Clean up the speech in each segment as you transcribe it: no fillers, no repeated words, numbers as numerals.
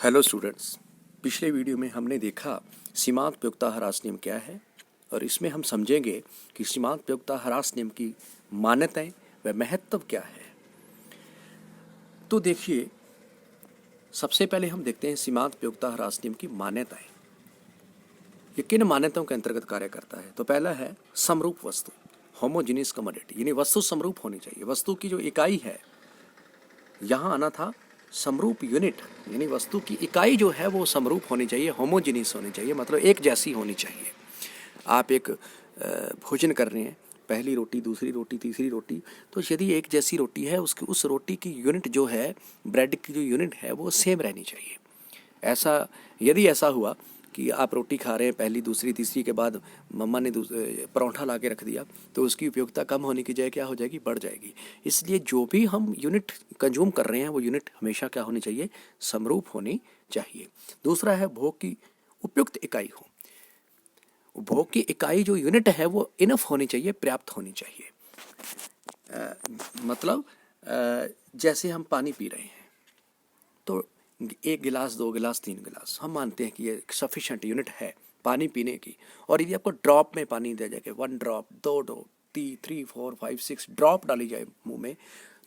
Hello students, पिछले video में हमने देखा सीमांत उपयोगिता ह्रास नियम क्या है और इसमें हम समझेंगे कि सीमांत उपयोगिता ह्रास नियम की मान्यताएं व महत्व क्या है। तो देखिए, सबसे पहले हम देखते हैं सीमांत उपयोगिता ह्रास नियम की मान्यताएं। ये किन मान्यताओं के अंतर्गत कार्य करता है? तो पहला है समरूप वस्तु, होमोजीनियस कमोडिटी, यानी वस्तु समरूप होनी चाहिए। वस्तु की जो इकाई है, यहाँ आना था समरूप यूनिट, यानी वस्तु की इकाई जो है वो समरूप होनी चाहिए, होमोजीनियस होनी चाहिए, मतलब एक जैसी होनी चाहिए। आप एक भोजन कर रहे हैं, पहली रोटी, दूसरी रोटी, तीसरी रोटी, तो यदि एक जैसी रोटी है, उसकी उस रोटी की यूनिट जो है, ब्रेड की जो यूनिट है वो सेम रहनी चाहिए। ऐसा यदि ऐसा हुआ कि आप रोटी खा रहे हैं, पहली, दूसरी, तीसरी के बाद मम्मा ने परोठा ला के रख दिया, तो उसकी उपयोगिता कम होने की जगह क्या हो जाएगी, बढ़ जाएगी। इसलिए जो भी हम यूनिट कंज्यूम कर रहे हैं वो यूनिट हमेशा क्या होनी चाहिए, समरूप होनी चाहिए। दूसरा है भोग की उपयुक्त इकाई हो। भोग की इकाई जो यूनिट है वो इनफ होनी चाहिए, पर्याप्त होनी चाहिए। मतलब जैसे हम पानी पी रहे हैं तो 1 गिलास, 2 गिलास, 3 गिलास, हम मानते हैं कि ये सफिशेंट यूनिट है पानी पीने की। और यदि आपको ड्रॉप में पानी दिया जाए, 1 ड्रॉप, 2 ड्रॉप, 3, 4, 5, 6 ड्रॉप डाली जाए मुंह में,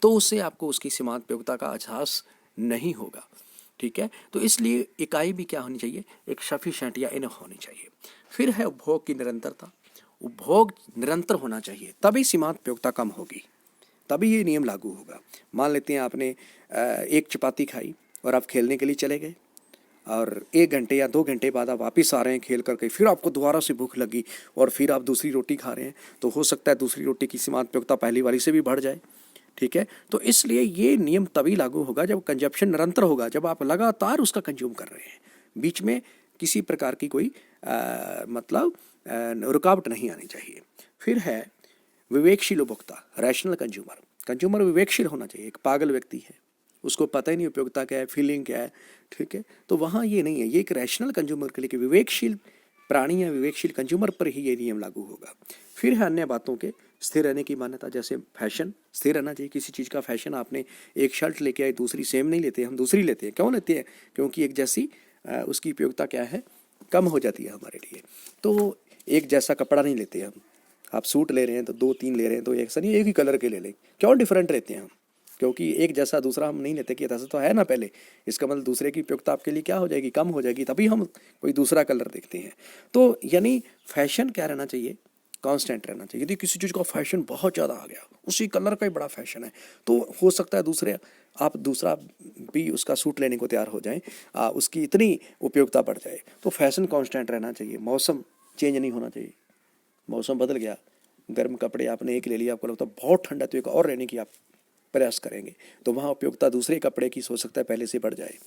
तो उससे आपको उसकी सीमांत उपयोगिता का एहसास नहीं होगा। ठीक है, तो इसलिए इकाई भी क्या होनी चाहिए, एक सफिशेंट या इनफ होनी चाहिए। फिर है उपभोग की निरंतरता। उपभोग निरंतर होना चाहिए, तभी सीमांत उपयोगिता कम होगी, तभी ये नियम लागू होगा। मान लेते हैं आपने एक चपाती खाई और आप खेलने के लिए चले गए, और 1 घंटे या 2 घंटे बाद आप वापस आ रहे हैं खेल करके, फिर आपको दोबारा से भूख लगी और फिर आप दूसरी रोटी खा रहे हैं, तो हो सकता है दूसरी रोटी की सीमांत उपयोगिता पहली वाली से भी बढ़ जाए। ठीक है, तो इसलिए ये नियम तभी लागू होगा जब कंजप्शन निरंतर होगा, जब आप लगातार उसका कंज्यूम कर रहे हैं, बीच में किसी प्रकार की कोई रुकावट नहीं आनी चाहिए। फिर है विवेकशील उपभोक्ता, रैशनल कंज्यूमर। कंज्यूमर विवेकशील होना चाहिए। एक पागल व्यक्ति है, उसको पता ही नहीं उपयोगिता क्या है, फीलिंग क्या है। ठीक है, तो वहाँ ये नहीं है, ये एक रैशनल कंज्यूमर के लिए, विवेकशील प्राणी या विवेकशील कंज्यूमर पर ही ये नियम लागू होगा। फिर है अन्य बातों के स्थिर रहने की मान्यता, जैसे फैशन स्थिर रहना चाहिए। किसी चीज़ का फैशन, आपने एक शर्ट लेके आए, दूसरी सेम नहीं लेते, हम दूसरी लेते हैं। क्यों लेते हैं? क्योंकि एक जैसी उसकी उपयोगिता क्या है, कम हो जाती है हमारे लिए। तो एक जैसा कपड़ा नहीं लेते हम। आप सूट ले रहे हैं तो 2-3 ले रहे हैं, तो ऐसा नहीं एक ही कलर के ले लें। क्यों डिफरेंट लेते हैं हम? क्योंकि एक जैसा दूसरा हम नहीं लेते कि ऐसा तो है ना पहले, इसका मतलब दूसरे की उपयोगिता आपके लिए क्या हो जाएगी, कम हो जाएगी, तभी हम कोई दूसरा कलर देखते हैं। तो यानी फैशन क्या रहना चाहिए, कांस्टेंट रहना चाहिए। यदि किसी चीज़ का फैशन बहुत ज़्यादा आ गया, उसी कलर का ही बड़ा फैशन है, तो हो सकता है आप दूसरा भी उसका सूट लेने को तैयार हो जाएं, उसकी इतनी उपयोगिता बढ़ जाए। तो फैशन कांस्टेंट रहना चाहिए। मौसम चेंज नहीं होना चाहिए। मौसम बदल गया, गर्म कपड़े आपने एक ले लिया, आपको लगता है बहुत ठंडा, तो एक और लेने की आप प्रयास करेंगे, तो वहाँ उपयोगिता दूसरे कपड़े की हो सकता है पहले से बढ़ जाए।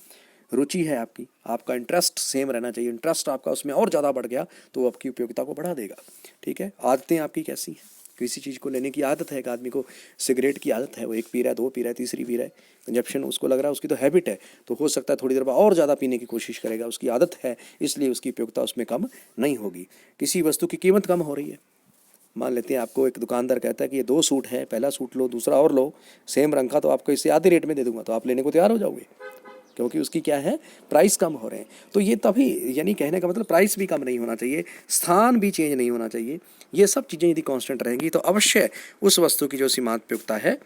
रुचि है आपकी, आपका इंटरेस्ट सेम रहना चाहिए। इंटरेस्ट आपका उसमें और ज़्यादा बढ़ गया तो आपकी उपयोगिता को बढ़ा देगा। ठीक है, आदतें आपकी कैसी हैं? किसी चीज़ को लेने की आदत है, एक आदमी को सिगरेट की आदत है, वो 1 पी रहा है, 2 पी रहा है, तीसरी पी रहा है, कंजप्शन उसको लग रहा है, उसकी तो हैबिट है, तो हो सकता है थोड़ी देर बाद और ज़्यादा पीने की कोशिश करेगा। उसकी आदत है, इसलिए उसकी उपयोगिता उसमें कम नहीं होगी। किसी वस्तु की कीमत कम हो रही है, मान लेते हैं आपको एक दुकानदार कहता है कि ये 2 सूट है, पहला सूट लो, दूसरा और लो, सेम रंग का, तो आपको इससे आधे रेट में दे दूंगा, तो आप लेने को तैयार हो जाओगे, क्योंकि उसकी क्या है, प्राइस कम हो रहे हैं। तो ये तभी, यानी कहने का मतलब प्राइस भी कम नहीं होना चाहिए, स्थान भी चेंज नहीं होना चाहिए। ये सब चीज़ें यदि कांस्टेंट रहेंगी तो अवश्य उस वस्तु की जो सीमांत उपयोगिता है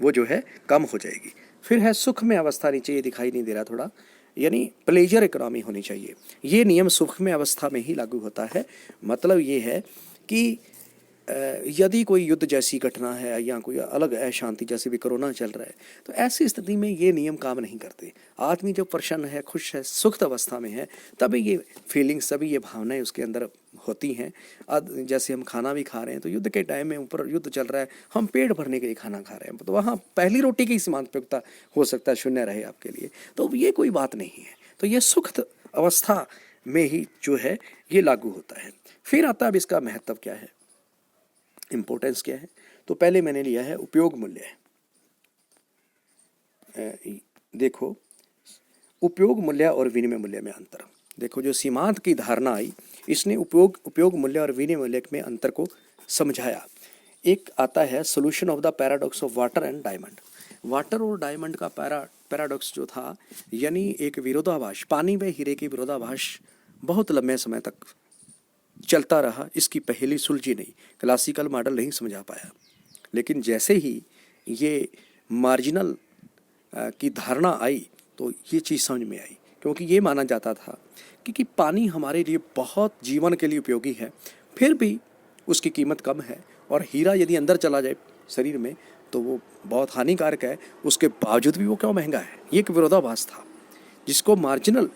वो जो है कम हो जाएगी। फिर है सुख में अवस्था, नीचे ये दिखाई नहीं दे रहा थोड़ा, यानी प्लेजर इकोनॉमी होनी चाहिए। ये नियम सुख में अवस्था में ही लागू होता है। मतलब ये है कि यदि कोई युद्ध जैसी घटना है या कोई अलग अशांति, जैसे भी कोरोना चल रहा है, तो ऐसी स्थिति में ये नियम काम नहीं करते। आदमी जब प्रसन्न है, खुश है, सुखद अवस्था में है, तभी ये फीलिंग्स, सभी ये भावनाएं उसके अंदर होती हैं। जैसे हम खाना भी खा रहे हैं, तो युद्ध के टाइम में ऊपर युद्ध चल रहा है, हम पेट भरने के लिए खाना खा रहे हैं, तो वहाँ पहली रोटी की सीमांत उपयोगिता हो सकता है 0 रहे आपके लिए, तो ये कोई बात नहीं है। तो ये सुखद अवस्था में ही जो है ये लागू होता है। फिर आता है अब इसका महत्व क्या है, इम्पोर्टेंस क्या है। तो पहले मैंने लिया है उपयोग मूल्य। देखो, उपयोग मूल्य और विनिमय मूल्य में अंतर। देखो, जो सीमांत की धारणा आई, इसने उपयोग मूल्य और विनिमय मूल्य में अंतर को समझाया। एक आता है solution of the paradox of water and diamond. Water और डायमंड का पैराडॉक्स जो था, यानी एक विरोधाभास, पानी व हीरे की विरोधाभास बहुत लंबे समय तक चलता रहा। इसकी पहेली सुलझी नहीं, क्लासिकल मॉडल नहीं समझा पाया। लेकिन जैसे ही ये मार्जिनल की धारणा आई तो ये चीज़ समझ में आई, क्योंकि ये माना जाता था कि पानी हमारे लिए बहुत जीवन के लिए उपयोगी है, फिर भी उसकी कीमत कम है, और हीरा यदि अंदर चला जाए शरीर में तो वो बहुत हानिकारक है, उसके बावजूद भी वो क्यों महंगा है। ये एक विरोधाभास था, जिसको मार्जिनल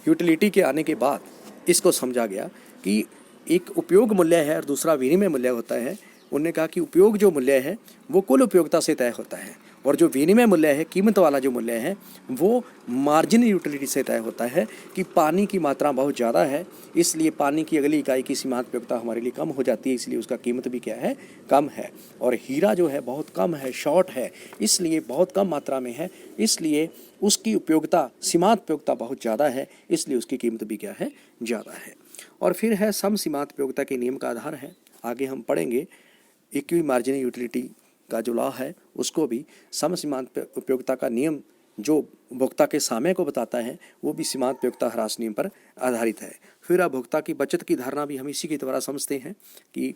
यूटिलिटी के आने के बाद इसको समझा गया कि एक उपयोग मूल्य है और दूसरा विनिमय मूल्य होता है। उन्होंने कहा कि उपयोग जो मूल्य है वो कुल उपयोगिता से तय होता है, और जो विनिमय मूल्य है, कीमत वाला जो मूल्य है, वो मार्जिनल यूटिलिटी से तय होता है कि पानी की मात्रा बहुत ज़्यादा है, इसलिए पानी की अगली इकाई की सीमांत उपयोगिता हमारे लिए कम हो जाती है, इसलिए उसका कीमत भी क्या है, कम है। और हीरा जो है बहुत कम है, शॉर्ट है, इसलिए बहुत कम मात्रा में है, इसलिए उसकी उपयोगिता, सीमांत उपयोगिता बहुत ज़्यादा है, इसलिए उसकी कीमत भी क्या है, ज़्यादा है। और फिर है सम सीमांत उपयोगिता के नियम का आधार है, आगे हम पढ़ेंगे। इक्वी मार्जिनल यूटिलिटी का जो लॉ है उसको भी सम सीमांत उपयोगिता का नियम जो उपभोक्ता के सामय को बताता है वो भी सीमांत उपयोगिता ह्रास नियम पर आधारित है। फिर उपभोक्ता की बचत की धारणा भी हम इसी के द्वारा समझते हैं कि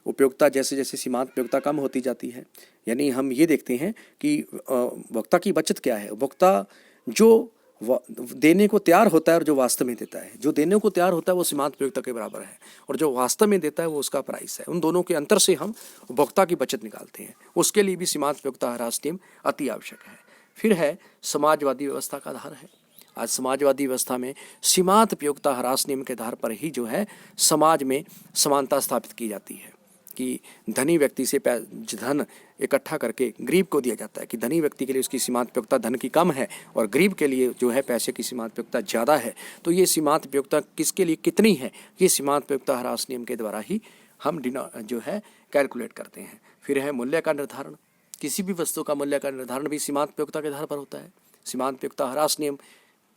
उपयोगिता जैसे जैसे सीमांत उपयोगिता कम होती जाती है, यानी हम ये देखते हैं कि उपभोक्ता की बचत क्या है। उपभोक्ता जो देने को तैयार होता है और जो वास्तव में देता है, जो देने को तैयार होता है वो सीमांत उपयोगिता के बराबर है, और जो वास्तव में देता है वो उसका प्राइस है। उन दोनों के अंतर से हम उपभोक्ता की बचत निकालते हैं, उसके लिए भी सीमांत उपयोगिता ह्रास नियम अति आवश्यक है। फिर है समाजवादी व्यवस्था का आधार है। आज समाजवादी व्यवस्था में सीमांत उपयोगिता ह्रास नियम के आधार पर ही जो है समाज में समानता स्थापित की जाती है कि धनी व्यक्ति से धन इकट्ठा करके गरीब को दिया जाता है, कि धनी व्यक्ति के लिए उसकी सीमांत उपयोगिता धन की कम है और गरीब के लिए जो है पैसे की सीमांत उपयोगिता ज़्यादा है। तो ये सीमांत उपयोगिता किसके लिए कितनी है, ये सीमांत उपयोगिता ह्रास नियम के द्वारा ही हम जो है कैलकुलेट करते हैं। फिर है मूल्य का निर्धारण। किसी भी वस्तु का मूल्य का निर्धारण भी सीमांत उपयोगिता के आधार पर होता है। सीमांत उपयोगिता ह्रास नियम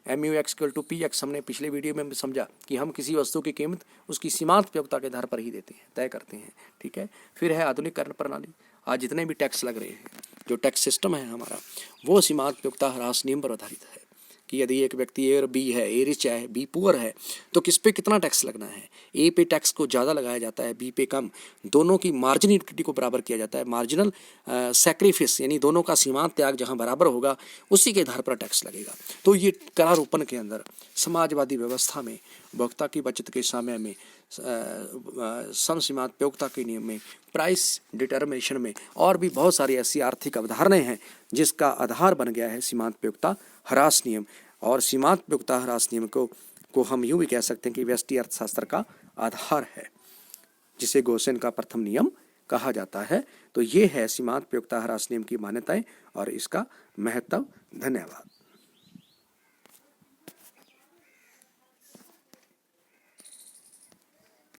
MUX=PX हमने पिछले वीडियो में समझा कि हम किसी वस्तु की कीमत उसकी सीमांत उपयोगिता के आधार पर ही देते हैं, तय करते हैं। ठीक है। फिर है आधुनिकीकरण प्रणाली। आज जितने भी टैक्स लग रहे हैं, जो टैक्स सिस्टम है हमारा, वो सीमांत उपयोगिता ह्रास नियम पर आधारित है कि यदि एक व्यक्ति ए और बी है, ए रिच है, बी पुअर है, तो किस पे कितना टैक्स लगना है। ए पे टैक्स को ज़्यादा लगाया जाता है, बी पे कम। दोनों की मार्जिनल यूटिलिटी को बराबर किया जाता है। मार्जिनल सैक्रिफिस यानी दोनों का सीमांत त्याग जहाँ बराबर होगा उसी के आधार पर टैक्स लगेगा। तो ये करारोपण के अंदर समाजवादी व्यवस्था में उपभोक्ता की बचत के समय में सम सीमांत उपयोगिता के नियम में, प्राइस डिटर्मिनेशन में और भी बहुत सारी ऐसी आर्थिक अवधारणाएं हैं जिसका आधार बन गया है सीमांत उपयोगिता ह्रास नियम। और सीमांत उपयोगिता ह्रास नियम को हम यूँ भी कह सकते हैं कि व्यष्टि अर्थशास्त्र का आधार है, जिसे गोसेन का प्रथम नियम कहा जाता है। तो ये है सीमांत उपयोगिता ह्रास नियम की मान्यताएं और इसका महत्व। धन्यवाद।